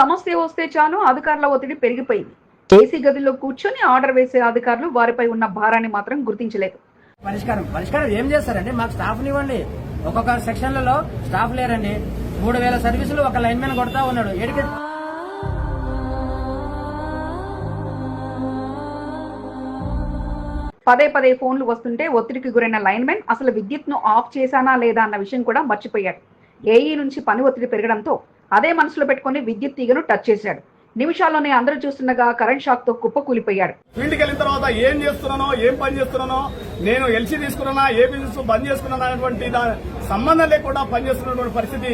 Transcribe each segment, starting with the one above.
సమస్య వస్తే చాలు అధికారుల ఒత్తిడి పెరిగిపోయింది. ఏసీ గదిలో కూర్చొని ఆర్డర్ వేసే అధికారులు వారిపై ఉన్న భారాన్ని మాత్రం గుర్తించలేదు. పరిష్కారం ఏం చేస్తారండి? మాకు స్టాఫ్ ఇవ్వండి. ఒక్కొక్క సెక్షన్లలో స్టాఫ్ లేరండి. 3000 సర్వీసులు ఒక లైన్ మ్యాన్ కొడతా ఉన్నాడు. పదే పదే ఫోన్లు వస్తుంటే ఒత్తిడికి గురైన లైన్ మెన్ అసలు విద్యుత్ ను ఆఫ్ చేశానా లేదా అన్న విషయం కూడా మర్చిపోయాడు. ఏఈ నుంచి పని ఒత్తిడి పెరగడంతో అదే మనసులో పెట్టుకుని విద్యుత్ తీగను టచ్ చేశాడు. నిమిషాల్లోనే అందరూ చూస్తుండగా కరెంట్ షాక్ తో కుప్పకూలిపోయాడు. ఫీల్డ్కి వెళ్ళిన తర్వాత ఏం చేస్తున్నానో, ఏం పని చేస్తున్నానో, నేను ఎల్సీ తీసుకున్నానా, ఏ బిజినెస్ బంద్ చేసుకున్నానా అనేటువంటి సంబంధం లేకుండా పనిచేస్తున్నటువంటి పరిస్థితి.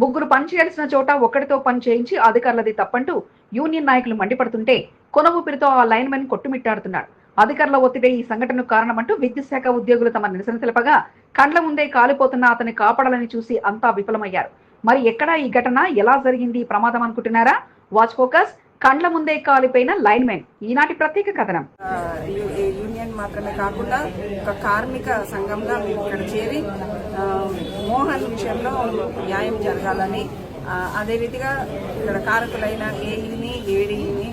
ముగ్గురు పని చేయాల్సిన చోట ఒక్కడితో పని చేయించి అధికారులది తప్పంటూ యూనియన్ నాయకులు మండిపడుతుంటే కొన ఊపిరితో ఆ లైన్ మెన్ కొట్టుమిట్టాడుతున్నాడు. అధికారుల ఒత్తిడే ఈ సంఘటనకు కారణమంటూ విద్యుత్ శాఖ ఉద్యోగులు తమ నిరసన తెలపగా కండ్ల ముందే కాలిపోతున్న అతన్ని కాపాడాలని చూసి అంతా విఫలమయ్యారు. మరి ఎక్కడా ఈ ఘటన, ఎలా జరిగింది ప్రమాదం అనుకుంటున్నారా? Watch focus. కండ్ల ముందే కాలిపోయిన లైన్ మెన్ ఈనాటి ప్రత్యేక కథనం. యూనియన్ మాత్రమే కాకుండా ఒక కార్మిక సంఘంగా మేము ఇక్కడ చేరి మోహన్ విషయంలో న్యాయం జరగాలని, అదే రీతిగా ఇక్కడ కారకులైన ఏఈని, ఏడీని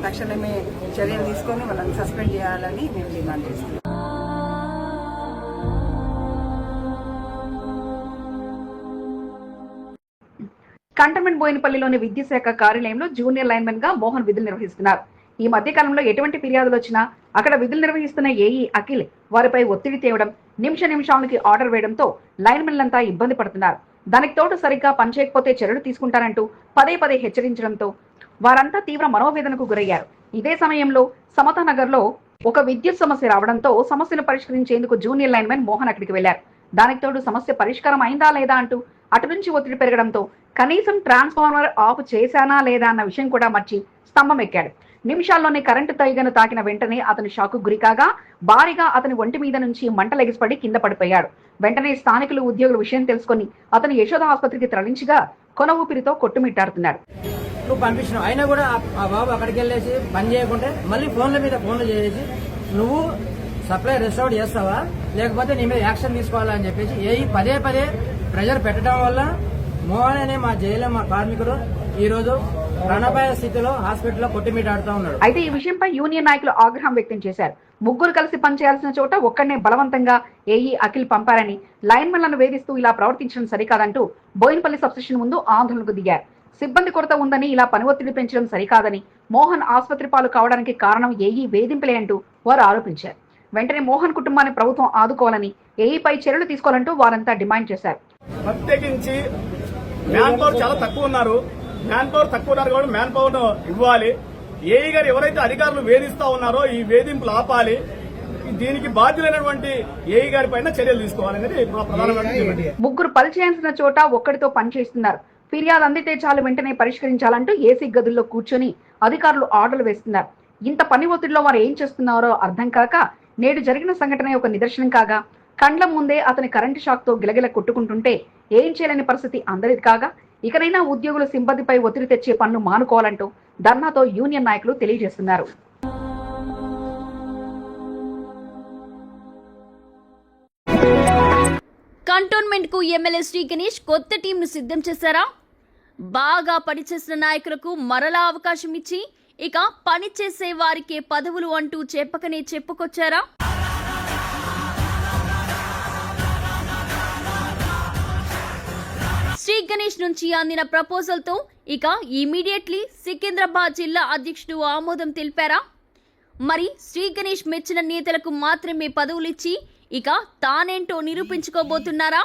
తక్షణమే చర్యలు తీసుకొని వాళ్ళని సస్పెండ్ చేయాలని మేము డిమాండ్ చేస్తున్నాం. కంటోన్మెంట్ బోయినపల్లిలోని విద్యుత్ శాఖ కార్యాలయంలో జూనియర్ లైన్మెన్ గా మోహన్ విధులు నిర్వహిస్తున్నారు. ఈ మధ్య కాలంలో ఎటువంటి ఫిర్యాదులు వచ్చినా అక్కడ విధులు నిర్వహిస్తున్న ఏఈ అఖిల్ వారిపై ఒత్తిడి తేవడం, నిమిషానికి ఆర్డర్ వేయడంతో లైన్మెన్లంతా ఇబ్బంది పడుతున్నారు. దానికి తోడు సరిగ్గా పనిచేయకపోతే చర్యలు తీసుకుంటారంటూ పదే పదే హెచ్చరించడంతో వారంతా తీవ్ర మనోవేదనకు గురయ్యారు. ఇదే సమయంలో సమతానగర్ లో ఒక విద్యుత్ సమస్య రావడంతో సమస్యను పరిష్కరించేందుకు జూనియర్ లైన్మెన్ మోహన్ అక్కడికి వెళ్లారు. దానికి తోడు సమస్య పరిష్కారం అయిందా లేదా అంటూ అటు నుంచి ఒత్తిడి పెరగడంతో కనీసం ట్రాన్స్ఫార్మర్ ఆఫ్ చేశానా లేదా అన్న విషయం కూడా మర్చి స్తంభం ఎక్కాడు. నిమిషాల్లోనే కరెంటు తీగను తాకిన వెంటనే అతని షాకు గురికాగా భారీగా అతని ఒంటి మీద నుంచి మంటలెగిసిపడి కింద పడిపోయాడు. వెంటనే స్థానికులు, ఉద్యోగులు విషయం తెలుసుకుని అతను యశోద ఆసుపత్రికి తరలించగా కొన ఊపిరితో కొట్టుమిట్టాడుతున్నాడు. నువ్వు పంపించినావు, అయినా కూడా ఆ బాబు అక్కడికి వెళ్ళేసి పని చేయకుంటే మళ్ళీ ఫోన్ల మీద ఫోన్లు చేసి నువ్వు సప్లై రెస్టార్ట్ చేస్తావా లేకపోతే నీ మీద యాక్షన్ తీసుకోవాలని చెప్పేసి ఏ పదే పదే ప్రెజర్ పెట్టడం వల్ల మోహన్ అనే మా జైలు మా కార్మికుడు ఈ రోజు ప్రాణాపాయ స్థితిలో హాస్పిటల్లో కొట్టిమిటాడుతూ ఉన్నాడు. అయితే ఈ విషయంపై యూనియన్ నాయకులు ఆగ్రహం వ్యక్తం చేశారు. ముగ్గురు కలిసి పనిచేయాల్సిన చోట ఒక్కడనే బలవంతంగా ఏఈ అఖిల్ పంపారని, లైన్మెన్లను వేధిస్తూ ఇలా ప్రవర్తించడం సరికాదంటూ బోయినపల్లి సబ్స్టేషన్ ముందు ఆందోళనకు దిగారు. సిబ్బంది కొరత ఉందని, ఇలా పని ఒత్తిడి పెంచడం సరికాదని, మోహన్ ఆసుపత్రి పాలు కావడానికి కారణం ఏఈ వేధింపులే అంటూ వారు ఆరోపించారు. వెంటనే మోహన్ కుటుంబాన్ని ప్రభుత్వం ఆదుకోవాలని, ఏఈపై చర్యలు తీసుకోవాలంటూ వారంతా డిమాండ్ చేశారు. ప్రత్యేకించి మ్యాన్ పవర్ చాలా తక్కువ ఉన్నారు. మ్యాన్ పవర్ తక్కువ ఉన్నారు కాబట్టి మ్యాన్ పవర్ ఇవ్వాలి. ఏఈ గారు ఎవరైతే అధికారులు వేధిస్తా ఉన్నారో ఈ వేధింపులు ఆపాలి. దీనికి బాధ్యులైనటువంటి ఏఈ గారి పైన చర్యలు తీసుకోవాలనేది ప్రధానమైన. ముగ్గురు పని చేయాల్సిన చోట ఒక్కడితో పనిచేస్తున్నారు. ఫిర్యాదు అందితే చాలు వెంటనే పరిష్కరించాలంటూ ఏసీ గదుల్లో కూర్చొని అధికారులు ఆర్డర్లు వేస్తున్నారు. ఇంత పని ఒత్తిడిలో వారు ఏం చేస్తున్నారో అర్థం కాక నేడు జరిగిన సంఘటన ఒక నిదర్శనం కాగా, కండ్ల ముందే అతని కరెంటు షాక్ తో గిలగిల కొట్టుకుంటుంటే ఏం చేయలేని పరిస్థితి అందరిది కాగా, ఇకనైనా ఉద్యోగుల సిబ్బందిపై ఒత్తిడి తెచ్చే పనులు మానుకోవాలంటూ ధర్నాతో యూనియన్ నాయకులు తెలియజేస్తున్నారు. కంటోన్మెంట్ కు ఎమ్మెల్యే శ్రీ గణేష్ కొత్త టీంను సిద్ధం చేశారా? బాగా పనిచేసిన నాయకులకు మరలా అవకాశం ఇచ్చి ఇక పనిచేసే వారికే పదవులు అంటూ చెప్పకనే చెప్పుకొచ్చారా? శ్రీ గణేష్ నుంచి అందిన ప్రపోజల్ తో ఇక ఇమీడియట్లీ సికింద్రాబాద్ జిల్లా అధ్యక్షుడు ఆమోదం తెలిపారా? మరి శ్రీ గణేష్ మెచ్చిన నేతలకు మాత్రమే పదవులిచ్చి ఇక తానేంటో నిరూపించుకోబోతున్నారా?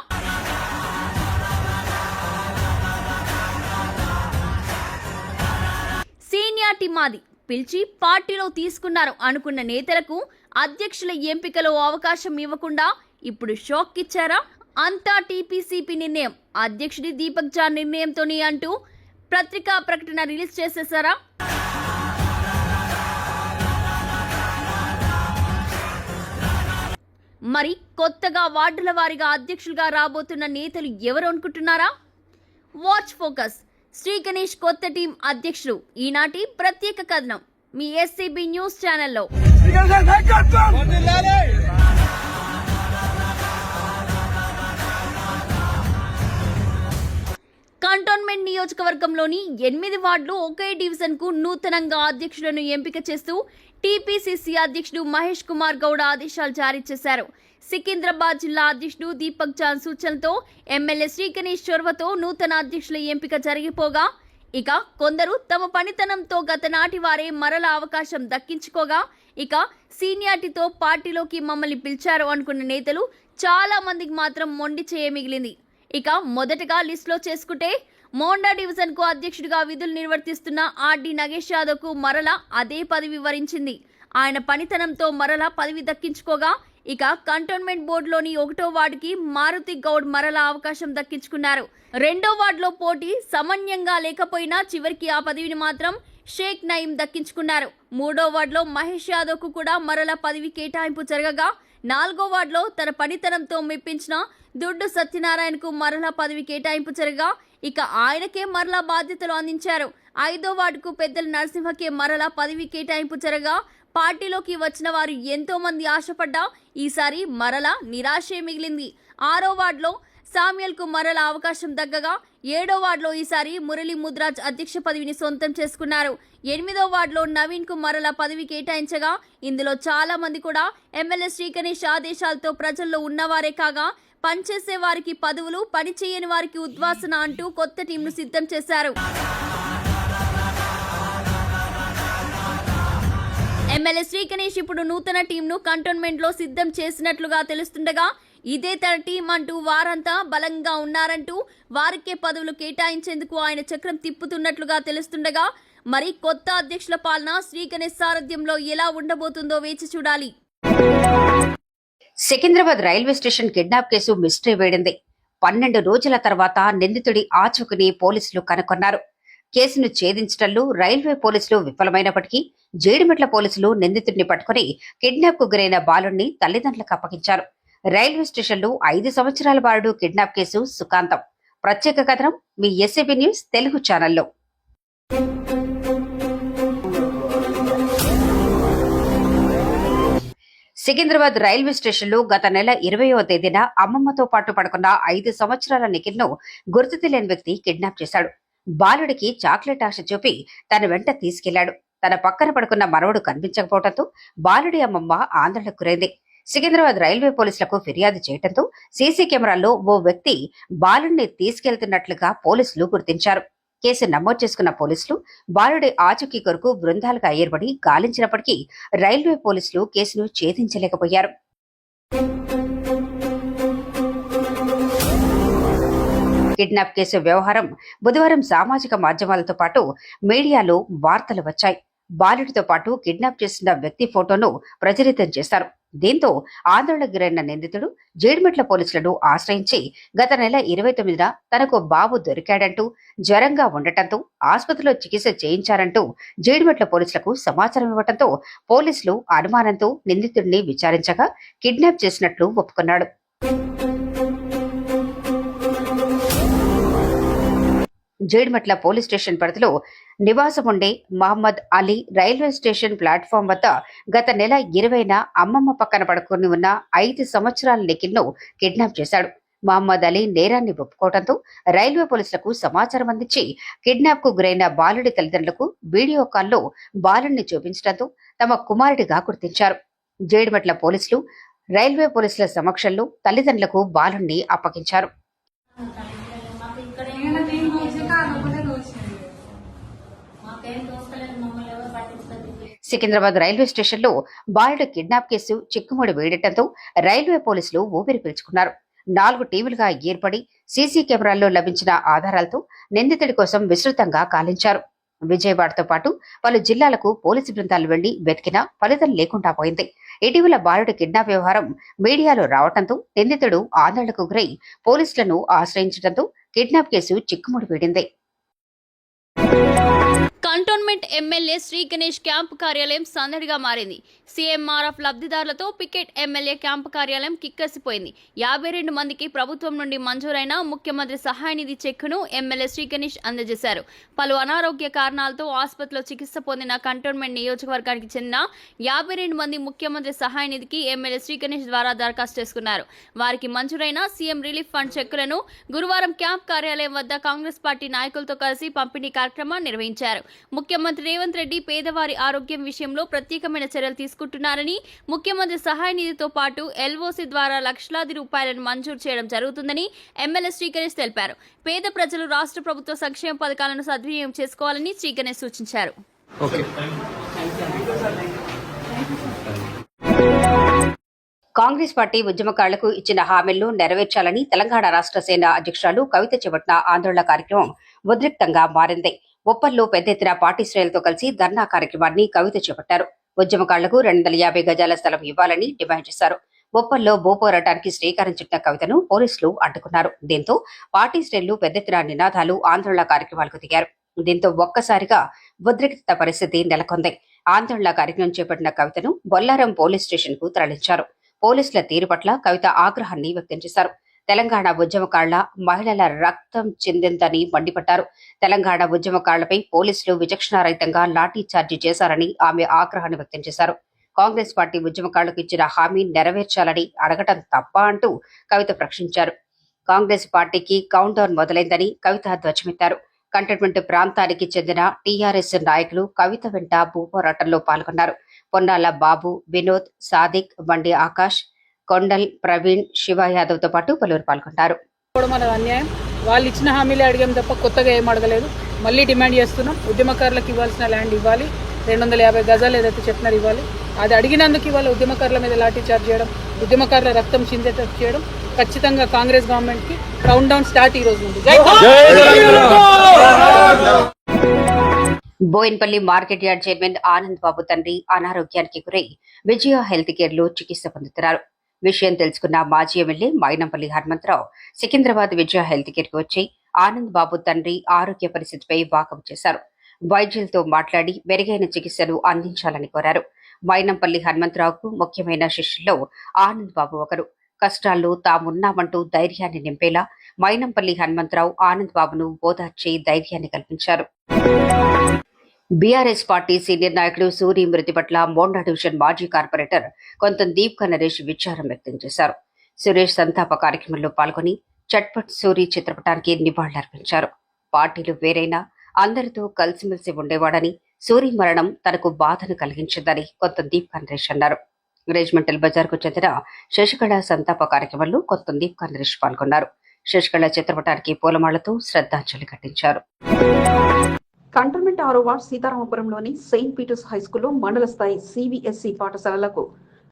సీనియారిటీ మాది పిలిచి పార్టీలో తీసుకున్నారు అనుకున్న నేతలకు అధ్యక్షుల ఎంపికలో అవకాశం ఇవ్వకుండా ఇప్పుడు షాక్ ఇచ్చారా? అంతా టీపీసీపీ నిర్ణయం, అధ్యక్షుడి దీపక్ జా నిర్ణయంతోనే అంటూ పత్రికా ప్రకటన రిలీజ్ చేసేశారా? మరి కొత్తగా వార్డుల వారీగా అధ్యక్షులుగా రాబోతున్న నేతలు ఎవరు అనుకుంటున్నారా? Watch focus. శ్రీ గణేష్ కొత్త టీం అధ్యక్షుడు ఈనాటి ప్రత్యేక కథనం మీ ఎస్సీబీ న్యూస్ ఛానల్లో. నియోజకవర్గంలోని 8 వార్డులు ఒకే డివిజన్కు నూతనంగా అధ్యక్షులను ఎంపిక చేస్తూ టీపీసీసీ అధ్యక్షుడు మహేష్ కుమార్ గౌడ్ ఆదేశాలు జారీ చేశారు. సికింద్రాబాద్ జిల్లా అధ్యక్షుడు దీపక్ జాన్ సూచనలతో ఎమ్మెల్యే శ్రీ గణేష్ చొరవతో నూతన అధ్యక్షుల ఎంపిక జరిగిపోగా ఇక కొందరు తమ పనితనంతో గత నాటి వారే మరల అవకాశం దక్కించుకోగా ఇక సీనియారిటీతో పార్టీలోకి మమ్మల్ని పిలిచారు అనుకున్న నేతలు చాలా మందికి మాత్రం మొండి చేయ మిగిలింది. ఇక మొదటగా లిస్టులో చేసుకుంటే మోండా డివిజన్ కు అధ్యక్షుడిగా విధులు నిర్వర్తిస్తున్న ఆర్డి నగేష్ యాదవ్ కు మరల అదే పదవి వరించింది. ఆయన పనితనంతో మరల పదవి దక్కించుకోగా ఇక కంటోన్మెంట్ బోర్డులోని 1వ వార్డుకి మారుతి గౌడ్ మరల అవకాశం దక్కించుకున్నారు. 2వ వార్డులో పోటీ సమన్యంగా లేకపోయినా చివరికి ఆ పదవిని మాత్రం షేక్ నయీం దక్కించుకున్నారు. 3వ వార్డులో మహేష్ యాదవ్ కు కూడా మరల పదవి కేటాయింపు జరగగా 4వ వార్డులో తన పనితనంతో మెప్పించిన దుడ్డు సత్యనారాయణకు మరలా పదవి కేటాయింపు జరగగా ఇక ఆయనకే మరలా బాధ్యతలు అందించారు. 5వ వార్డుకు పెద్దల నరసింహకే మరలా పదవి కేటాయింపు జరగగా పార్టీలోకి వచ్చిన వారు ఎంతో మంది ఆశపడ్డా ఈసారి మరలా నిరాశే మిగిలింది. 6వ వార్డులో సామ్యుయల్ కు మరల అవకాశం దక్కగా 7వ వార్డులో ఈసారి మురళీ ముద్రాజ్ అధ్యక్ష పదవిని సొంతం చేసుకున్నారు. 8వ వార్డులో నవీన్ కు మరల పదవి కేటాయించగా ఇందులో చాలా మంది కూడా ఎమ్మెల్యే శ్రీ గణేష్ ఆదేశాలతో ప్రజల్లో ఉన్నవారే కాగా పనిచేసే వారికి పదవులు, పని చేయని వారికి ఉద్వాసన అంటూ కొత్త టీంను సిద్ధం చేశారు. ఎమ్మెల్యే శ్రీ గణేష్ ఇప్పుడు నూతన టీంను కంటోన్మెంట్ లో సిద్ధం చేసినట్లుగా తెలుస్తుండగా ఇదే తన టీం అంటూ వారంతా బలంగా ఉన్నారంటూ వారికే పదవులు కేటాయించేందుకు ఆయన చక్రం తిప్పుతున్నట్లుగా తెలుస్తుండగా మరి కొత్త అధ్యక్షుల పాలన శ్రీ గణేష్ సారథ్యంలో ఎలా ఉండబోతుందో వేచి చూడాలి. Secunderabad railway station kidnap case mystery వేడింది. 12 రోజుల తర్వాత నిందితుడి ఆచూకీని పోలీసులు కనుగొన్నారు. కేసును ఛేదించడంలో రైల్వే పోలీసులు విఫలమైనప్పటికీ జేడిమెట్ల పోలీసులు నిందితుడిని పట్టుకుని కిడ్నాప్ కు గురైన బాలుడిని తల్లిదండ్రులకు అప్పగించారు. రైల్వే స్టేషన్లో 5 సంవత్సరాల బాలుడు కిడ్నాప్ కేసు సుఖాంతం. ప్రత్యేక కథనం మీ ఎస్ఏబీ న్యూస్ తెలుగు ఛానల్లో. సికింద్రాబాద్ రైల్వే స్టేషన్లో గత నెల 20వ తేదీన అమ్మమ్మతో పాటు పడుకున్న 5 సంవత్సరాల నిఖిల్ను గుర్తు తెలియని వ్యక్తి కిడ్నాప్ చేశాడు. బాలుడికి చాక్లెట్ ఆశ చూపి తన వెంట తీసుకెళ్లాడు. తన పక్కన పడుకున్న మనవడు కనిపించకపోవడంతో బాలుడి అమ్మమ్మ ఆందోళనకు గురైంది. సికింద్రాబాద్ రైల్వే పోలీసులకు ఫిర్యాదు చేయడంతో సీసీ కెమెరాల్లో ఓ వ్యక్తి బాలుడిని తీసుకెళ్తున్నట్లుగా పోలీసులు గుర్తించారు. కేసు నమోదు చేసుకున్న పోలీసులు బాలుడి ఆచూకీ కొరకు బృందాలుగా ఏర్పడి గాలించినప్పటికీ రైల్వే పోలీసులు కేసును ఛేదించలేకపోయారు. కిడ్నాప్ కేసు వ్యవహారం బుధవారం సామాజిక మాధ్యమాలతో పాటు మీడియాలో వార్తలు వచ్చాయి. బాలుడితో పాటు కిడ్నాప్ చేసిన వ్యక్తి ఫోటోను ప్రచురితం చేశారు. దీంతో ఆందోళనకు గురైన నిందితుడు జేడిమెట్ల పోలీసులను ఆశ్రయించి గత నెల 29న తనకు బాబు దొరికాడంటూ, జ్వరంగా ఉండటంతో ఆసుపత్రిలో చికిత్స చేయించారంటూ జేడిమెట్ల పోలీసులకు సమాచారం ఇవ్వడంతో పోలీసులు అనుమానంతో నిందితుడిని విచారించగా కిడ్నాప్ చేసినట్లు ఒప్పుకున్నాడు. జేడిమెట్ల పోలీస్ స్టేషన్ పరిధిలో నివాసం ఉండే Mohammed Ali railway station platform వద్ద గత నెల 20న అమ్మమ్మ పక్కన పడుకుని ఉన్న 5 సంవత్సరాల నిఖిల్ను కిడ్నాప్ చేశాడు. మహమ్మద్ అలీ నేరాన్ని ఒప్పుకోవడంతో రైల్వే పోలీసులకు సమాచారం అందించి కిడ్నాప్ కు గురైన బాలుడి తల్లిదండ్రులకు వీడియో కాల్లో బాలుడిని చూపించడంతో తమ కుమారుడిగా గుర్తించారు. జేడిమెట్ల పోలీసులు రైల్వే పోలీసుల సమక్షంలో తల్లిదండ్రులకు బాలుడిని అప్పగించారు. సికింద్రాబాద్ రైల్వే స్టేషన్లో బాలుడు కిడ్నాప్ కేసు చిక్కుముడి వేయడంతో రైల్వే పోలీసులు ఊపిరి పీల్చుకున్నారు. 4 టీములుగా ఏర్పడి సీసీ కెమెరాల్లో లభించిన ఆధారాలతో నిందితుడి కోసం విస్తృతంగా గాలించారు. విజయవాడతో పాటు పలు జిల్లాలకు పోలీసు బృందాలు వెళ్లి వెతికినా ఫలితం లేకుండా పోయింది. ఇటీవల బాలుడి కిడ్నాప్ వ్యవహారం మీడియాలో రావడంతో నిందితుడు ఆందోళనకు గురై పోలీసులను ఆశ్రయించడంతో కిడ్నాప్ కేసు చిక్కుముడి వీడింది. Cantonment MLA Shri Ganesh camp కార్యాలయం సందడిగా మారింది. సీఎంఆర్ఎఫ్ లబ్ధిదారులతో పికెట్ ఎమ్మెల్యే క్యాంపు కార్యాలయం కిక్కసిపోయింది. 52 మందికి ప్రభుత్వం నుండి మంజూరైన ముఖ్యమంత్రి సహాయ నిధి చెక్కును ఎమ్మెల్యే శ్రీ గణేష్ అందజేశారు. పలు అనారోగ్య కారణాలతో ఆసుపత్రిలో చికిత్స పొందిన కంటోన్మెంట్ నియోజకవర్గానికి చెందిన 52 మంది ముఖ్యమంత్రి సహాయ నిధికి ఎమ్మెల్యే శ్రీ గణేష్ ద్వారా దరఖాస్తు చేసుకున్నారు. వారికి మంజూరైన సీఎం రిలీఫ్ ఫండ్ చెక్కులను గురువారం క్యాంప్ కార్యాలయం వద్ద కాంగ్రెస్ పార్టీ నాయకులతో కలిసి పంపిణీ కార్యక్రమాన్ని నిర్వహించారు. ముఖ్యమంత్రి రేవంత్ రెడ్డి పేదవారి ఆరోగ్యం విషయంలో ప్రత్యేకమైన చర్యలు తీసుకుంటున్నారని, ముఖ్యమంత్రి సహాయ నిధితో పాటు ఎల్ఓసి ద్వారా లక్షలాది రూపాయలను మంజూరు చేయడం జరుగుతుందని ఎమ్మెల్యే శ్రీ గణేష్ తెలిపారు. పేద ప్రజలు రాష్ట్ర ప్రభుత్వ సంక్షేమ పథకాలను సద్వినియోగం చేసుకోవాలని శ్రీ గణేష్ సూచించారు. కాంగ్రెస్ పార్టీ ఉద్యమకారులకు ఇచ్చిన హామీలను నెరవేర్చాలని తెలంగాణ రాష్ట్ర సేన అధ్యక్షురాలు కవిత చేపట్టిన ఆందోళన కార్యక్రమం ఉద్రిక్తంగా మారింది. ఉప్పల్లో పెద్ద ఎత్తున పార్టీ శ్రేణులతో కలిసి ధర్నా కార్యక్రమాన్ని కవిత చేపట్టారు. ఉద్యమకారులకు 250 గజాల స్థలం ఇవ్వాలని డిమాండ్ చేశారు. ఉప్పల్లో భూపోరాటానికి శ్రీకారం చుట్టిన కవితను పోలీసులు అడ్డుకున్నారు. దీంతో పార్టీ శ్రేణులు పెద్ద ఎత్తున నినాదాలు, ఆందోళన కార్యక్రమాలకు దిగారు. దీంతో ఒక్కసారిగా ఉద్రిక్త పరిస్థితి నెలకొంది. ఆందోళన కార్యక్రమం చేపట్టిన కవితను బొల్లారం పోలీస్ స్టేషన్ కు తరలించారు. పోలీసుల తీరు పట్ల కవిత ఆగ్రహాన్ని వ్యక్తం చేశారు. తెలంగాణ ఉద్యమకారుల, మహిళల రక్తం చెందిందని మండిపడ్డారు. తెలంగాణ ఉద్యమకారులపై పోలీసులు విచక్షణారహితంగా లాఠీ చార్జీ చేశారని ఆమె ఆగ్రహాన్ని వ్యక్తం చేశారు. కాంగ్రెస్ పార్టీ ఉద్యమకారులకు ఇచ్చిన హామీ నెరవేర్చాలని అడగటం తప్ప అంటూ కవిత ప్రశ్నించారు. కాంగ్రెస్ పార్టీకి కౌంట్ డౌన్ మొదలైందని కవిత ధ్వజమెత్తారు. కంటోన్మెంట్ ప్రాంతానికి చెందిన టీఆర్ఎస్ నాయకులు కవిత వెంట భూపోరాటంలో పాల్గొన్నారు. పొన్నాల బాబు, వినోద్, సాదిక్, బండి ఆకాష్, కొండల్, ప్రవీణ్, శివ యాదవ్ తో పాటు పలువురు పాల్గొన్నారు. అన్యాయం, వాళ్ళు ఇచ్చిన హామీలే అడిగాం తప్ప కొత్తగా ఏం అడగలేదు. మళ్ళీ డిమాండ్ చేస్తున్నాం, ఉద్యమకారులకు ఇవ్వాల్సిన ల్యాండ్ ఇవ్వాలి, 250 గజాలు ఏదైతే చెప్పినారు ఇవ్వాలి. అది అడిగినందుకు ఇవాళ ఉద్యమకారుల మీద లాఠీ చార్జ్ చేయడం, ఉద్యమకారుల రక్తం చిందేటట్టు చేయడం, ఖచ్చితంగా కాంగ్రెస్ గవర్నమెంట్ కి కౌంట్ డౌన్ స్టార్ట్ ఈ రోజు నుండి. Boinpally market yard chairman Anand Babu తండ్రి అనారోగ్యానికి గురై విజయ హెల్త్ కేర్ లో చికిత్స పొందుతున్నారు. విషయం తెలుసుకున్న మాజీ ఎమ్మెల్యే మైనంపల్లి హనుమంతరావు సికింద్రాబాద్ విజయ హెల్త్ కేర్ కు వచ్చి ఆనంద్ బాబు తండ్రి ఆరోగ్య పరిస్థితిపై వాకబు చేశారు. వైద్యులతో మాట్లాడి మెరుగైన చికిత్సను అందించాలని కోరారు. మైనంపల్లి హనుమంతరావుకు ముఖ్యమైన శిష్యుల్లో ఆనంద్ బాబు ఒకరు. కష్టాల్లో తామున్నామంటూ ధైర్యాన్ని నింపేలా మైనంపల్లి హనుమంతరావు ఆనంద్ బాబును ఓదార్చి ధైర్యాన్ని కల్పించారు. బీఆర్ఎస్ పార్టీ సీనియర్ నాయకుడు సూరి మృతి పట్ల మోండా డివిజన్ మాజీ కార్పొరేటర్ కొంత దీప్కా నరేష్ విచారం వ్యక్తం చేశారు. సురేష్ సంతాప కార్యక్రమంలో పాల్గొని చట్పట్ సూరి చిత్రపటానికి నివాళులర్పించారు. పార్టీలు వేరైనా అందరితో కలిసిమెలిసి ఉండేవాడని, సూరి మరణం తనకు బాధను కలిగించిందని కొంత దీప్కా నరేష్ అన్నారు. రెజిమెంటల్ బజార్ కు చెందిన శశికళ సంతాప కార్యక్రమంలో కొంత దీప్కా నరేష్ పాల్గొన్నారు. శశికళ చిత్రపటానికి పూలమాలతో శ్రద్ధాంజలి ఘటించారు. కంటోన్మెంట్ 6వ వార్డ్ సీతారామపురంలోని సెయింట్ పీటర్స్ హైస్కూల్లో మండల స్థాయి సిబిఎస్ఈ పాఠశాలలకు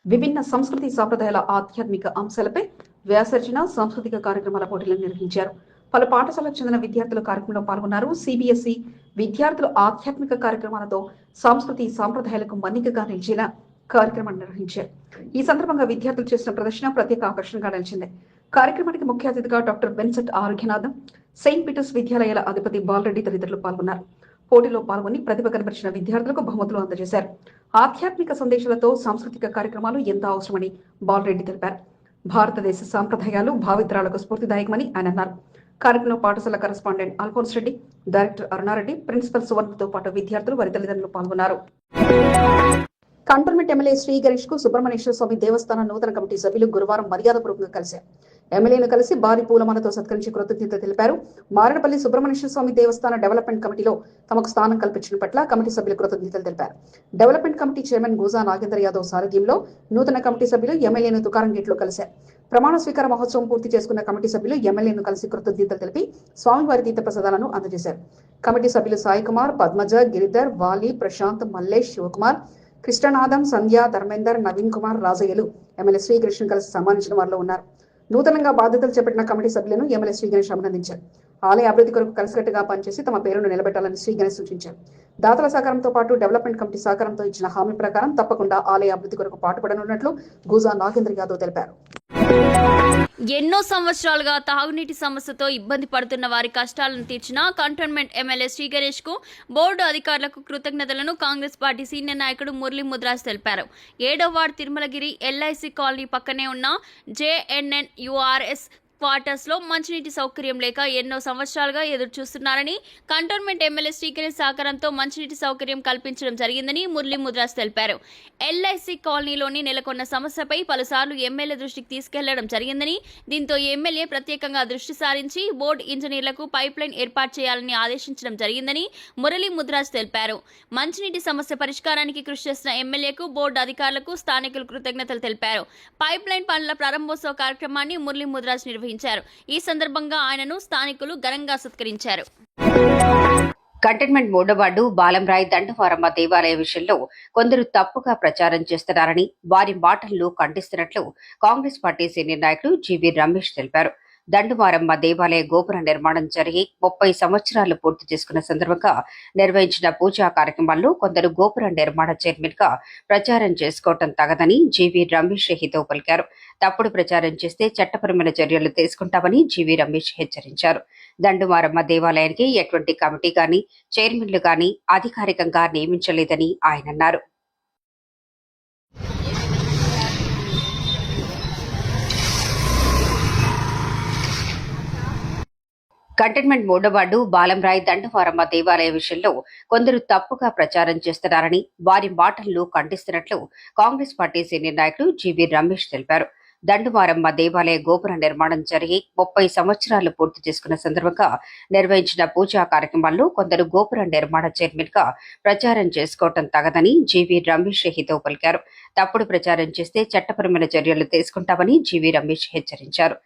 విభిన్న సంస్కృతి సాంప్రదాయాల ఆధ్యాత్మిక అంశాలపై వ్యాసరచన, సాంస్కృతిక కార్యక్రమాల పోటీలను నిర్వహించారు. పలు పాఠశాలకు చెందిన విద్యార్థులు కార్యక్రమంలో పాల్గొన్నారు. సిబిఎస్ఈ విద్యార్థులు ఆధ్యాత్మిక కార్యక్రమాలతో సంస్కృతి సాంప్రదాయాలకు మన్నికగా నిలిచేలా కార్యక్రమాన్ని నిర్వహించారు. ఈ సందర్భంగా విద్యార్థులు చేసిన ప్రదర్శన ప్రత్యేక ఆకర్షణగా నిలిచింది. కార్యక్రమానికి ముఖ్య అతిథిగా డాక్టర్ బెన్సెట్ ఆరోగ్యనాథం, సెయింట్ పీటర్స్ విద్యాలయాల అధిపతి బాలరెడ్డి తదితరులు పాల్గొన్నారు. పోటీలో పాల్గొని ప్రతిభ కనబరిచిన విద్యార్థులకు బహుమతులు అందజేశారు. ఆధ్యాత్మిక సందేశాలతో సాంస్కృతిక కార్యక్రమాలు ఎంతో అవసరమని బాలరెడ్డి తెలిపారు. భారతదేశ సాంప్రదాయాలు భావితరాలకు స్ఫూర్తిదాయకమని ఆయన అన్నారు. కార్యక్రమంలో పాఠశాల correspondent Alphonse Reddy, director Aruna Reddy, principal సువర్ణతో పాటు విద్యార్థులు, వారి తల్లిదండ్రులు పాల్గొన్నారు. కంటోన్మెంట్ ఎమ్మెల్యే శ్రీ గణేష్ కు సుబ్రహ్మణ్యేశ్వర స్వామి దేవస్థానం నూతన కమిటీ సభ్యులు గురువారం మర్యాదపూర్వకంగా కలిశారు. ఎమ్మెల్యేను కలిసి భారీ పూలమాలతో సత్కరించి కృతజ్ఞతలు తెలిపారు. మారేడుపల్లి సుబ్రహ్మణ్యేశ్వర స్వామి దేవస్థాన డెవలప్మెంట్ కమిటీలో తమకు స్థానం కల్పించిన పట్ల కమిటీ సభ్యులు కృతజ్ఞతలు తెలిపారు. Development committee chairman Gooja Nagendra Yadav సారథ్యంలో నూతన కమిటీ సభ్యులు ఎమ్మెల్యేను తుకారం గేట్లో కలిశారు. ప్రమాణ స్వీకార మహోత్సవం పూర్తి చేసుకున్న కమిటీ సభ్యులు ఎమ్మెల్యేను కలిసి కృతజ్ఞతలు తెలిపి స్వామివారి తీర్థ ప్రసాదాలను అందజేశారు. కమిటీ సభ్యులు సాయి కుమార్, పద్మజ, గిరిధర్, వాలి, ప్రశాంత్, మల్లేష్, శివకుమార్, కృష్ణనాథం, సంధ్య, ధర్మేందర్, నవీన్ కుమార్, రాజయ్యలు ఎమ్మెల్యే శ్రీ గణేష్ కలిసి సన్మానించిన వారిలో ఉన్నారు. నూతనంగా బాధ్యతలు చేపట్టిన కమిటీ సభ్యులను ఎమ్మెల్యే శ్రీ గణేష్ అభినందించారు. ఆలయ అభివృద్ధి కొరకు కలిసికట్టుగా పనిచేసి తమ పేరును నిలబెట్టాలని శ్రీ గణేష్ సూచించారు. దాతల సహకారంతో పాటు డెవలప్మెంట్ కమిటీ సహకారంతో ఇచ్చిన హామీ ప్రకారం తప్పకుండా ఆలయ అభివృద్ధి కొరకు పాటుపడనున్నట్లు గూజా నాగేంద్ర యాదవ్ తెలిపారు. ఎన్నో సంవత్సరాలుగా తాగునీటి సమస్యతో ఇబ్బంది పడుతున్న వారి కష్టాలను తీర్చిన కంటోన్మెంట్ ఎమ్మెల్యే శ్రీ గణేష్ కు బోర్డు అధికారులకు కృతజ్ఞతలను కాంగ్రెస్ పార్టీ సీనియర్ నాయకుడు మురళీ ముద్రాజ్ తెలిపారు. 7వ వార్డు తిరుమలగిరి ఎల్ఐసి కాలనీ పక్కనే ఉన్న JNNURS క్వార్టర్స్ లో మంచినీటి సౌకర్యం లేక ఎన్నో సంవత్సరాలుగా ఎదురు చూస్తున్నారని, కంటోన్మెంట్ ఎమ్మెల్యే శ్రీ గణేష్ సహకారంతో మంచినీటి సౌకర్యం కల్పించడం జరిగిందని మురళీ ముద్రాజ్ తెలిపారు. ఎల్ఐసి కాలనీలోని నెలకొన్న సమస్యపై పలుసార్లు ఎమ్మెల్యే దృష్టికి తీసుకెళ్లడం జరిగిందని, దీంతో ఎమ్మెల్యే ప్రత్యేకంగా దృష్టి సారించి బోర్డు ఇంజనీర్లకు పైప్ లైన్ ఏర్పాటు చేయాలని ఆదేశించడం జరిగిందని మురళీ ముద్రాజ్ తెలిపారు. మంచినీటి సమస్య పరిష్కారానికి కృషి చేసిన ఎమ్మెల్యేకు బోర్డు అధికారులకు స్థానికులు కృతజ్ఞతలు తెలిపారు. పైప్ లైన్ పనుల ప్రారంభోత్సవ కార్యక్రమాన్ని మురళీ ముద్రాజ్ నిర్వహించారు. ఈ సందర్భంగా ఆయనను స్థానికులు ఘనంగా సత్కరించారు. కంటోన్మెంట్ 3వ వార్డు బాలంరాయ్ దండవారమ్మ దేవాలయ విషయంలో కొందరు తప్పుగా ప్రచారం చేస్తున్నారని, వారి మాటలను ఖండిస్తున్నట్లు కాంగ్రెస్ పార్టీ సీనియర్ నాయకులు జీవీ రమేష్ తెలిపారు. దండుమారమ్మ దేవాలయ గోపుర నిర్మాణం జరిగి 30 సంవత్సరాలు పూర్తి చేసుకున్న సందర్భంగా నిర్వహించిన పూజా కార్యక్రమాల్లో కొందరు గోపుర నిర్మాణ చైర్మన్ గా ప్రచారం చేసుకోవటం తగదని జీవీ రమేష్ హితవు పలికారు. తప్పుడు ప్రచారం చేస్తే చట్టపరమైన చర్యలు తీసుకుంటామని జీవీ రమేష్ హెచ్చరించారు. దండుమారమ్మ దేవాలయానికి ఎటువంటి కమిటీ గాని చైర్మన్లు గాని అధికారికంగా నియమించలేదని ఆయన అన్నారు. కంటోన్మెంట్ 3వ వార్డు బాలంరాయ్ దండవారమ్మ దేవాలయ విషయంలో కొందరు తప్పుగా ప్రచారం చేస్తున్నారని, వారి మాటలను ఖండిస్తున్నట్లు కాంగ్రెస్ పార్టీ సీనియర్ నాయకులు జీవీ రమేష్ తెలిపారు. దండుమారమ్మ దేవాలయ గోపుర నిర్మాణం జరిగి 30 సంవత్సరాలు పూర్తి చేసుకున్న సందర్భంగా నిర్వహించిన పూజా కార్యక్రమాల్లో కొందరు గోపుర నిర్మాణ చైర్మన్ గా ప్రచారం చేసుకోవటం తగదని జీవీ రమేష్ హితవు పలికారు. తప్పుడు ప్రచారం చేస్తే చట్టపరమైన చర్యలు తీసుకుంటామని జీవీ రమేష్ హెచ్చరించారు.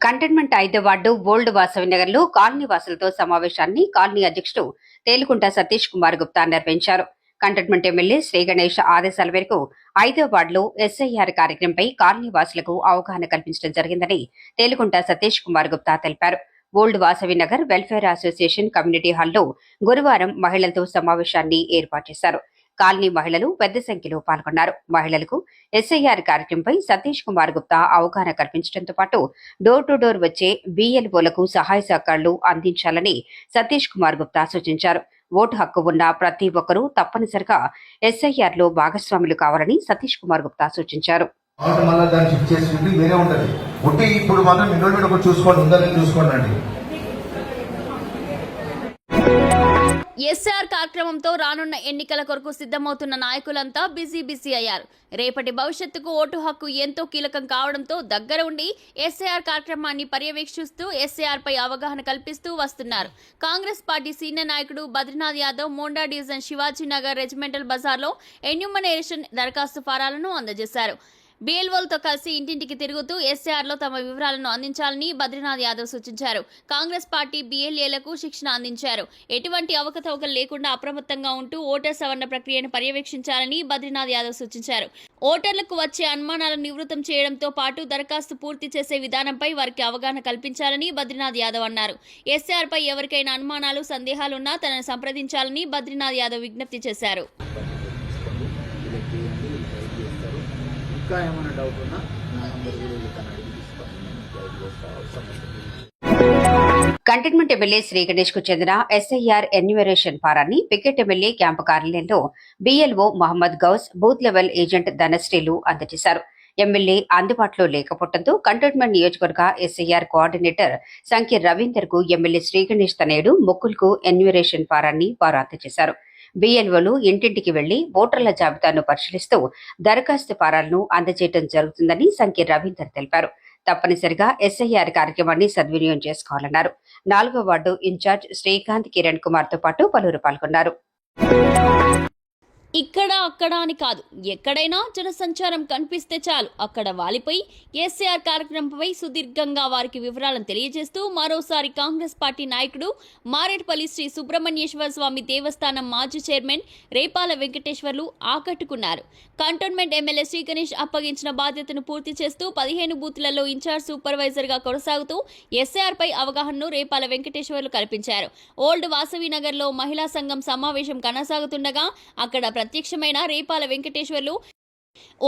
కంటోన్మెంట్ 5వ వార్డు ఓల్డ్ వాసవి నగర్ లో కాలనీ వాసులతో సమావేశాన్ని కాలనీ అధ్యక్షుడు తేలుకుంట సతీష్ కుమార్ గుప్తా నిర్వహించారు. కంటోన్మెంట్ ఎమ్మెల్యే శ్రీ గణేష్ ఆదేశాల మేరకు 5వ వార్డులో SIR కార్యక్రమంపై కాలనీ వాసులకు అవగాహన కల్పించడం జరిగిందని తేలుకుంట సతీష్ కుమార్ గుప్తా తెలిపారు. Old Vasavi Nagar welfare association community హాల్లో గురువారం మహిళలతో సమావేశాన్ని ఏర్పాటు చేశారు. కాలనీ మహిళలు పెద్ద సంఖ్యలో పాల్గొన్నారు. మహిళలకు SIR కార్యక్రమంపై సతీష్ కుమార్ గుప్తా అవగాహన కల్పించడంతో పాటు డోర్ టు డోర్ వచ్చే BLOలకు సహాయ సహకారాలు అందించాలని సతీష్ కుమార్ గుప్తా సూచించారు. ఓటు హక్కు ఉన్న ప్రతి ఒక్కరూ తప్పనిసరిగా SIR లో భాగస్వాములు కావాలని సతీష్ కుమార్ గుప్తా సూచించారు. SIR కార్యక్రమంతో రానున్న ఎన్నికల కొరకు సిద్ధమవుతున్న నాయకులంతా బిజీ అయ్యారు. రేపటి భవిష్యత్తుకు ఓటు హక్కు ఎంతో కీలకం కావడంతో దగ్గర ఉండి SIR కార్యక్రమాన్ని పర్యవేక్షిస్తూ SIR పై అవగాహన కల్పిస్తూ వస్తున్నారు. కాంగ్రెస్ పార్టీ సీనియర్ నాయకుడు బద్రీనాథ్ యాదవ్ మోండా డివిజన్ శివాజీనగర్ రెజిమెంటల్ బజార్లో ఎన్యూమరేషన్ దరఖాస్తు ఫారాలను అందజేశారు. BLOలతో కలిసి ఇంటింటికి తిరుగుతూ SIR లో తమ వివరాలను అందించాలని బద్రీనాథ్ యాదవ్ సూచించారు. కాంగ్రెస్ పార్టీ BLAలకు శిక్షణ అందించారు. ఎటువంటి అవకతవకలు లేకుండా అప్రమత్తంగా ఉంటూ ఓటర్ సవరణ ప్రక్రియను పర్యవేక్షించాలని బద్రీనాథ్ యాదవ్ సూచించారు. ఓటర్లకు వచ్చే అనుమానాలను నివృత్తం చేయడంతో పాటు దరఖాస్తు పూర్తి చేసే విధానంపై వారికి అవగాహన కల్పించాలని బద్రీనాథ్ యాదవ్ అన్నారు. SIR పై ఎవరికైనా అనుమానాలు సందేహాలున్నా తనను సంప్రదించాలని బద్రీనాథ్ యాదవ్ విజ్ఞప్తి చేశారు. ఇంకా ఏమైనా డౌట్ ఉన్నా నా నంబర్ కూడా కంటోన్మెంట్ ఎమ్మెల్యే శ్రీ గణేష్ కు చెందిన SIR ఎన్యూమరేషన్ ఫారాన్ని పికెట్ ఎమ్మెల్యే క్యాంపు కార్యాలయంలో BLO Mohammed Ghouse booth level agent ధనశ్రీలు అందజేశారు. ఎమ్మెల్యే అందుబాటులో లేకపోవడంతో కంటోన్మెంట్ నియోజకవర్గ SIR కోఆర్డినేటర్ సంఖ్య రవీందర్ కు ఎమ్మెల్యే శ్రీ గణేష్ తనయుడు ముకుల్కు ఎన్యూమరేషన్ ఫారాన్ని వారు అందజేశారు. BLOలు ఇంటింటికి వెళ్లి ఓటర్ల జాబితాను పరిశీలిస్తూ దరఖాస్తు ఫారాలను అందజేయడం జరుగుతుందని సంఖ్య రవీందర్ తెలిపారు. తప్పనిసరిగా SIR కార్యక్రమాన్ని సద్వినియోగం చేసుకోవాలన్నారు. 4వ వార్డు ఇన్ఛార్జ్ శ్రీకాంత్ కిరణ్ కుమార్ తో పాటు పలువురు పాల్గొన్నారు. ఇక్కడ అక్కడ అని కాదు, ఎక్కడైనా జనసంచారం కనిపిస్తే చాలు అక్కడ వాలిపోయి SIR కార్యక్రమంపై సుదీర్ఘంగా వారికి వివరాలను తెలియజేస్తూ మరోసారి కాంగ్రెస్ పార్టీ నాయకుడు మారేడుపల్లి శ్రీ సుబ్రహ్మణ్యేశ్వర స్వామి దేవస్థానం మాజీ చైర్మన్ రేపాల వెంకటేశ్వర్లు ఆకట్టుకున్నారు. కంటోన్మెంట్ ఎమ్మెల్యే శ్రీ గణేష్ అప్పగించిన బాధ్యతను పూర్తి చేస్తూ 15 బూత్లలో ఇన్ఛార్జ్ సూపర్వైజర్ గా కొనసాగుతూ SIR పై అవగాహనను రేపాల వెంకటేశ్వర్లు కల్పించారు. ఓల్డ్ వాసవి నగర్ లో మహిళా సంఘం సమావేశం కొనసాగుతుండగా అక్కడ ప్రత్యక్షమైన రేపాల వెంకటేశ్వర్లు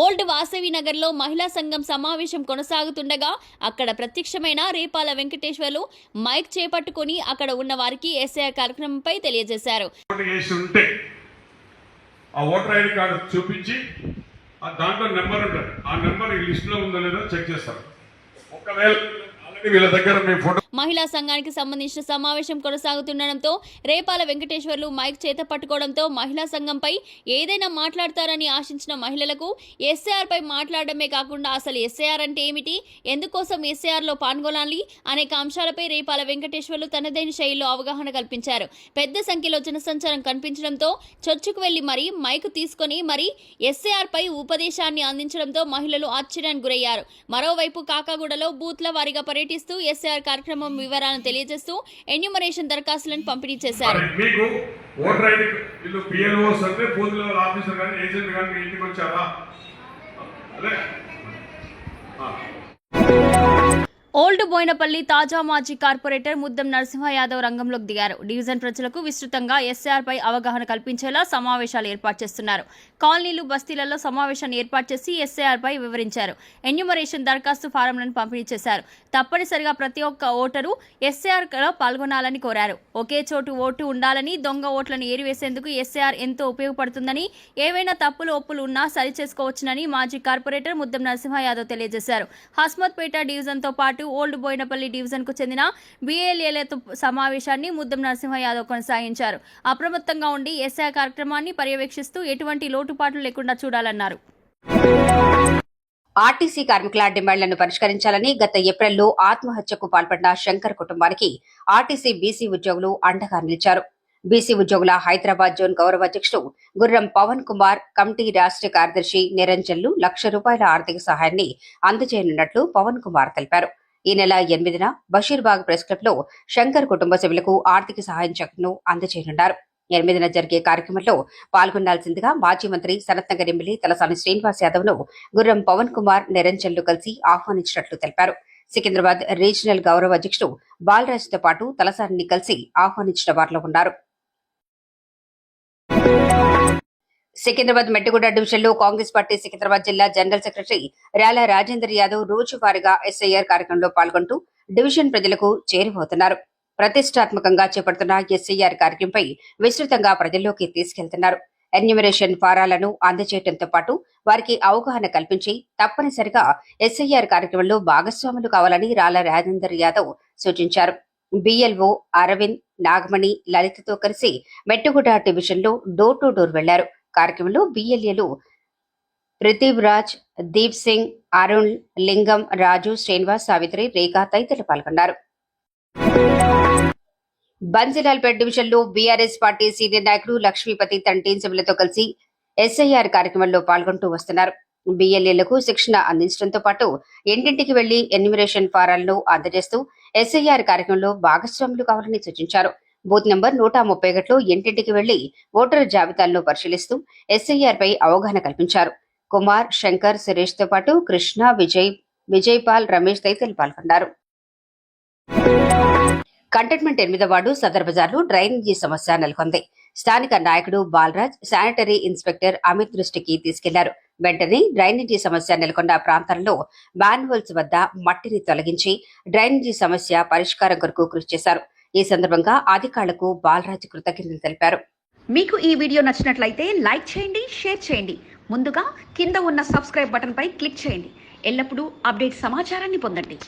ఓల్డ్ వాసవి నగర్లో మహిళా సంఘం సమావేశం కొనసాగుతుండగా అక్కడ ప్రత్యక్షమైన రేపాల వెంకటేశ్వర్లు మైక్ చేపట్టుకుని అక్కడ ఉన్న వారికి ఎస్ఐఆర్ కార్యక్రమంపై తెలియజేశారు. ఆ ఓటర్ ఐడి కార్డు చూపించి దాంట్లో నెంబర్ ఉంటుంది, ఆ నెంబర్ ఈ లిస్ట్ లో ఉందో లేదో చెక్ చేస్తారు. ఒకవేళ వీళ్ళ దగ్గర మీ ఫోటో మహిళా సంఘానికి సంబంధించిన సమావేశం కొనసాగుతుండటంతో రేపాల వెంకటేశ్వర్లు మైక్ చేత పట్టుకోవడంతో మహిళా సంఘంపై ఏదైనా మాట్లాడతారని ఆశించిన మహిళలకు ఎస్ఐఆర్ పై మాట్లాడడమే కాకుండా అసలు ఎస్ఐఆర్ అంటే ఏమిటి, ఎందుకోసం ఎస్ఐఆర్ లో పాల్గొనాలి అనేక అంశాలపై రేపాల వెంకటేశ్వర్లు తనదైన శైలిలో అవగాహన కల్పించారు. పెద్ద సంఖ్యలో జనసంచారం కనిపించడంతో చర్చకు వెళ్లి మరీ మైక్ తీసుకుని మరీ ఎస్ఐఆర్ పై ఉపదేశాన్ని అందించడంతో మహిళలు ఆశ్చర్యానికి గురయ్యారు. మరోవైపు కాకాగూడలో బూత్ల వారీగా పర్యటిస్తూ ఎస్ఐఆర్ కార్యక్రమం వివరాలను తెలియజేస్తూ ఎన్యూమరేషన్ దరఖాస్తులను పంపిణీ చేశారు. మీకు ఓటర్ ఐడి వీళ్ళు పిఎల్ఓస్ అంటే బూత్ లెవెల్ ఆఫీసర్ కానీ ఏజెంట్ కానీ మీ ఇంటికి వచ్చారా? అదే ఓల్డ్ బోయినపల్లి తాజా మాజీ కార్పొరేటర్ ముద్దం నరసింహ యాదవ్ రంగంలోకి దిగారు. డివిజన్ ప్రజలకు విస్తృతంగా ఎస్ఐఆర్ పై అవగాహన కల్పించేలా సమావేశాలు ఏర్పాటు చేస్తున్నారు. కాలనీలు బస్తీలలో సమావేశాన్ని ఏర్పాటు చేసి ఎస్ఐఆర్ పై వివరించారు. ఎన్యూమరేషన్ దరఖాస్తు ఫారంలను పంపిణీ చేశారు. తప్పనిసరిగా ప్రతి ఒక్క ఓటరు ఎస్ఐఆర్ లో పాల్గొనాలని కోరారు. ఒకే చోటు ఓటు ఉండాలని, దొంగ ఓట్లను ఏరివేసేందుకు ఎస్ఐఆర్ ఎంతో ఉపయోగపడుతుందని, ఏవైనా తప్పులు ఒప్పులు ఉన్నా సరిచేసుకోవచ్చునని మాజీ కార్పొరేటర్ ముద్దం నరసింహ యాదవ్ తెలియజేశారు. హస్మత్పేట డివిజన్ తో పాటు ఓల్డ్ బోయినపల్లి డివిజన్ కు చెందిన బిఎల్ఏలతో సమావేశాన్ని ముద్దం నరసింహ యాదవ్ కొనసాగించారు. అప్రమత్తంగా ఉండి ఎస్ఐఆర్ కార్యక్రమాన్ని పర్యవేక్షిస్తూ ఎటువంటి లోటుపాట్లు లేకుండా చూడాలన్నారు. ఆర్టీసీ కార్మికుల డిమాండ్లను పరిష్కరించాలని గత ఏప్రిల్లో ఆత్మహత్యకు పాల్పడిన శంకర్ కుటుంబానికి ఆర్టీసీ బీసీ ఉద్యోగులు అండగా నిలిచారు. బీసీ ఉద్యోగుల హైదరాబాద్ జోన్ గౌరవ అధ్యక్షుడు గుర్రం పవన్ కుమార్, కమిటీ రాష్ట్ర కార్యదర్శి నిరంజన్లు ₹1,00,000 ఆర్థిక సహాయాన్ని అందజేయనున్నట్లు పవన్ కుమార్ తెలిపారు. ఈ నెల 8న బషీర్బాగ్ ప్రెస్ క్లబ్ లో శంకర్ కుటుంబ సభ్యులకు ఆర్థిక సహాయం చెక్ను అందజేయనున్నారు. 8న జరిగే కార్యక్రమంలో పాల్గొనాల్సిందిగా మాజీ మంత్రి సనత్నగర్ ఎమ్మెల్యే తలసాని శ్రీనివాస్ యాదవ్ ను గుర్రం పవన్ కుమార్, నిరంజన్లు కలిసి ఆహ్వానించినట్లు తెలిపారు. సికింద్రాబాద్ రీజనల్ గౌరవ అధ్యక్షుడు బాలరాజ్ తో పాటు తలసానిని కలిసి ఆహ్వానించిన వారిలో ఉన్నారు. సికింద్రాబాద్ మెట్టుగూడ డివిజన్లో కాంగ్రెస్ పార్టీ సికింద్రాబాద్ జిల్లా జనరల్ సెక్రటరీ ర్యాల రాజేందర్ యాదవ్ రోజువారీగా ఎస్ఐఆర్ కార్యక్రమంలో పాల్గొంటూ డివిజన్ ప్రజలకు చేరువవుతున్నారు. ప్రతిష్టాత్మకంగా చేపడుతున్న ఎస్ఐఆర్ కార్యక్రమంపై విస్తృతంగా ప్రజల్లోకి తీసుకెళ్తున్నారు. ఎన్యూమరేషన్ ఫారాలను అందజేయడంతో పాటు వారికి అవగాహన కల్పించి తప్పనిసరిగా ఎస్ఐఆర్ కార్యక్రమంలో భాగస్వాములు కావాలని ర్యాల రాజేందర్ యాదవ్ సూచించారు. బిఎల్ఓ అరవింద్, నాగమణి, లలితతో కలిసి మెట్టుగూడ డివిజన్లో డోర్ టు డోర్ వెళ్లారు. కార్యక్రమంలో బిఎల్ఏలు ప్రతిబ్ రాజ్, దీప్ సింగ్, అరుణ్, లింగం, రాజు, శ్రీనివాస్, సావిత్రి, రేఖా తదితరులు పాల్గొన్నారు. బన్సీలాల్పేట్ డివిజన్లో బీఆర్ఎస్ పార్టీ సీనియర్ నాయకుడు లక్ష్మీపతి తన టీం సభ్యులతో కలిసి ఎస్ఐఆర్ కార్యక్రమంలో పాల్గొంటూ వస్తున్నారు. బిఎల్ఏలకు శిక్షణ అందించడంతో పాటు ఇంటింటికి వెళ్లి ఎన్యూమరేషన్ ఫారాలను అందజేస్తూ ఎస్ఐఆర్ కార్యక్రమంలో భాగస్వాములు కావాలని సూచించారు. బూత్ నంబర్ 131లో ఇంటింటికి వెళ్లి ఓటరు జాబితాలను పరిశీలిస్తూ ఎస్ఐఆర్ పై అవగాహన కల్పించారు. కుమార్, శంకర్, సురేష్ తో పాటు కృష్ణ, విజయపాల్, రమేష్ తదితరులు పాల్గొన్నారు. కంటోన్మెంట్ 8వ వార్డు సదర్ బజార్లో డ్రైనేజీ సమస్య నెలకొంది. స్థానిక నాయకుడు బాలరాజ్ శానిటరీ ఇన్స్పెక్టర్ అమిత్ దృష్టికి తీసుకెళ్లారు. వెంటనే డ్రైనేజీ సమస్య నెలకొన్న ప్రాంతాల్లో మాన్యువల్స్ వద్ద మట్టిని తొలగించి డ్రైనేజీ సమస్య పరిష్కారం కొరకు కృషి చేశారు. ఈ సందర్భంగా అధికారులకు బాలరాజ్ కృతజ్ఞతలు తెలిపారు. మీకు ఈ వీడియో నచ్చినట్లయితే లైక్ చేయండి, షేర్ చేయండి. ముందుగా కింద ఉన్న సబ్స్క్రైబ్ బటన్ పై క్లిక్ చేయండి. ఎల్లప్పుడూ అప్డేట్ సమాచారాన్ని పొందండి.